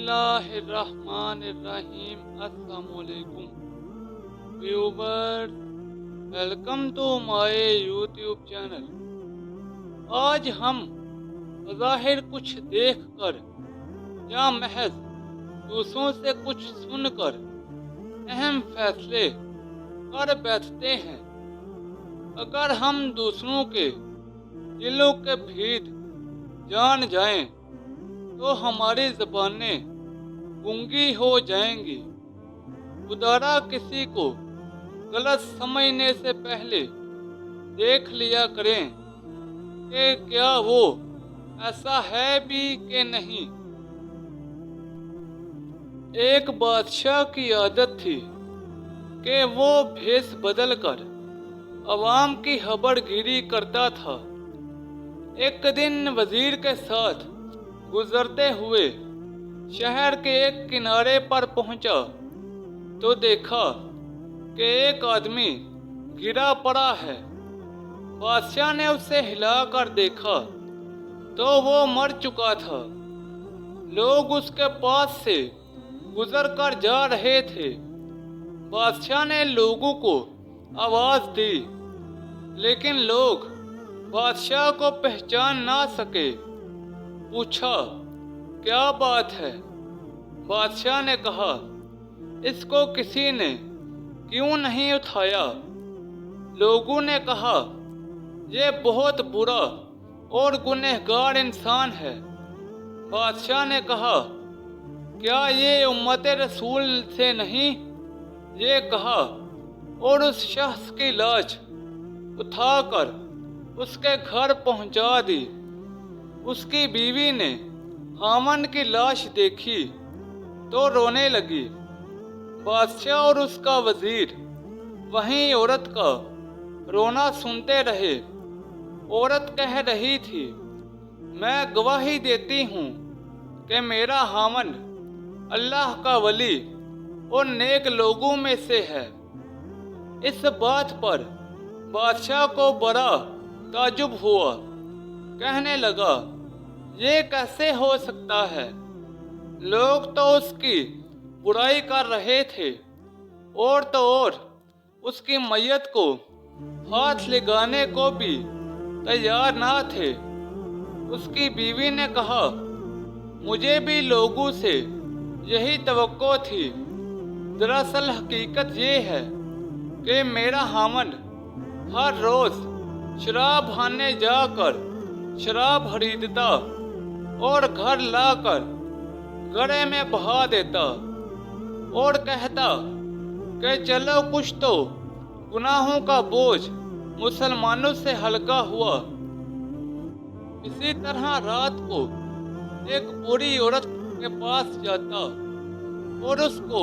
बिस्मिल्लाहिर्रहमानिर्रहीम। अस्सलाम वालेकुम viewers, welcome to my YouTube channel. आज हम बज़ाहिर कुछ देखकर या महज दूसरों से कुछ सुनकर अहम फैसले कर बैठते हैं। अगर हम दूसरों के दिलों के भेद जान जाएं तो हमारी ज़बानें गूंगी हो जाएंगी। खुदारा किसी को गलत समझने से पहले देख लिया करें कि क्या वो ऐसा है भी कि नहीं। एक बादशाह की आदत थी कि वो भेष बदल कर अवाम की हबड़गिरी करता था। एक दिन वजीर के साथ गुजरते हुए शहर के एक किनारे पर पहुंचा तो देखा कि एक आदमी गिरा पड़ा है। बादशाह ने उसे हिलाकर देखा तो वो मर चुका था। लोग उसके पास से गुजर कर जा रहे थे। बादशाह ने लोगों को आवाज दी, लेकिन लोग बादशाह को पहचान ना सके। पूछा, क्या बात है? बादशाह ने कहा, इसको किसी ने क्यों नहीं उठाया? लोगों ने कहा, ये बहुत बुरा और गुनहगार इंसान है। बादशाह ने कहा, क्या ये उम्मत रसूल से नहीं? ये कहा और उस शख्स की लाश उठाकर उसके घर पहुंचा दी। उसकी बीवी ने हामन की लाश देखी तो रोने लगी। बादशाह और उसका वजीर वहीं औरत का रोना सुनते रहे। औरत कह रही थी, मैं गवाही देती हूँ कि मेरा हामन अल्लाह का वली और नेक लोगों में से है। इस बात पर बादशाह को बड़ा ताजुब हुआ। कहने लगा, ये कैसे हो सकता है? लोग तो उसकी बुराई कर रहे थे और तो और उसकी मैयत को हाथ लगाने को भी तैयार ना थे। उसकी बीवी ने कहा, मुझे भी लोगों से यही तवक्को थी। दरअसल हकीकत ये है कि मेरा हामन हर रोज शराब खाने जाकर शराब खरीदता और घर लाकर गड़े में बहा देता और कहता कि चलो कुछ तो गुनाहों का बोझ मुसलमानों से हल्का हुआ। इसी तरह रात को एक बुरी औरत के पास जाता और उसको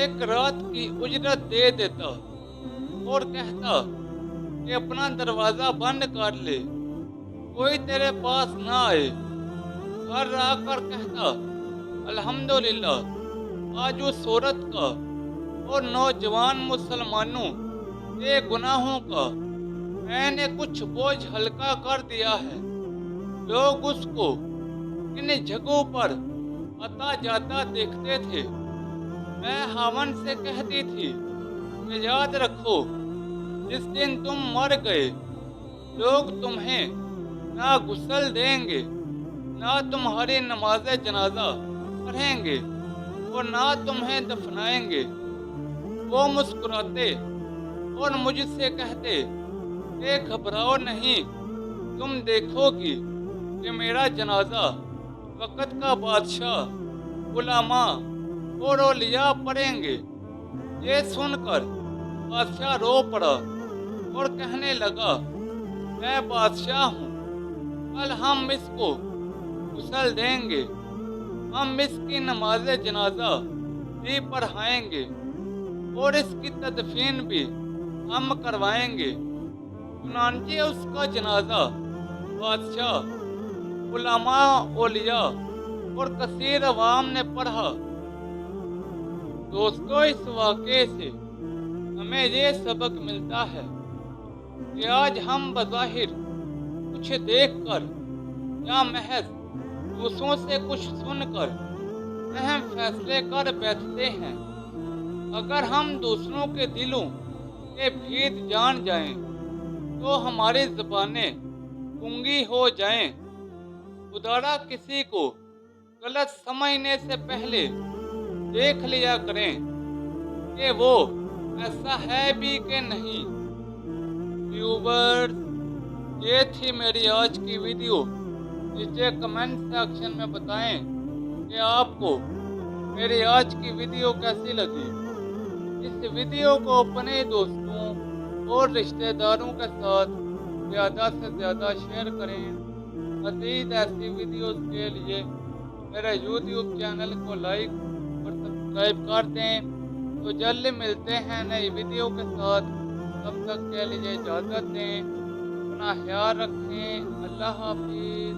एक रात की उजरत दे देता और कहता कि अपना दरवाजा बंद कर ले, कोई तेरे पास ना आए। घर आकर कहता, अल्हम्दुलिल्लाह, आज उस औरत का और नौजवान मुसलमानों के गुनाहों का मैंने कुछ बोझ हल्का कर दिया है। लोग उसको इन जगहों पर आता जाता देखते थे। मैं हामन से कहती थी कि याद रखो, जिस दिन तुम मर गए लोग तुम्हें ना गुस्ल देंगे, ना तुम्हारी नमाज जनाजा पढ़ेंगे और ना तुम्हें दफनाएंगे। वो मुस्कुराते और मुझसे कहते कि घबराओ नहीं, तुम देखोगी कि मेरा जनाजा वक़्त का बादशाह, उलमा और औलिया पढ़ेंगे। ये सुनकर बादशाह रो पड़ा और कहने लगा, मैं बादशाह हूँ, कल हम इसको गुस्ल देंगे, हम इसकी नमाज जनाजा भी पढ़ाएंगे और इसकी तदफीन भी हम करवाएंगे। चुनांचे उसका जनाजा बादशाह, उलमा, औलिया और कसीर अवाम ने पढ़ा। दोस्तों, इस वाक़े से हमें ये सबक मिलता है कि आज हम बज़ाहिर कुछ देखकर या महज दूसरों से कुछ सुनकर अहम फैसले कर बैठते हैं। अगर हम दूसरों के दिलों के भेद जान जाएं, तो हमारी ज़बानें गूंगी हो जाएं। खुदारा किसी को गलत समझने से पहले देख लिया करें कि वो ऐसा है भी कि नहीं। व्यूवर्स, ये थी मेरी आज की वीडियो। नीचे कमेंट सेक्शन में बताएं कि आपको मेरी आज की वीडियो कैसी लगी। इस वीडियो को अपने दोस्तों और रिश्तेदारों के साथ ज़्यादा से ज़्यादा शेयर करें। मज़ीद ऐसी वीडियोस के लिए मेरे YouTube चैनल को लाइक और सब्सक्राइब कर दें। तो जल्द मिलते हैं नई वीडियो के साथ। तब तक के लिए इजाज़त दें। अपना ख्याल रखें। अल्लाह हाफिज़।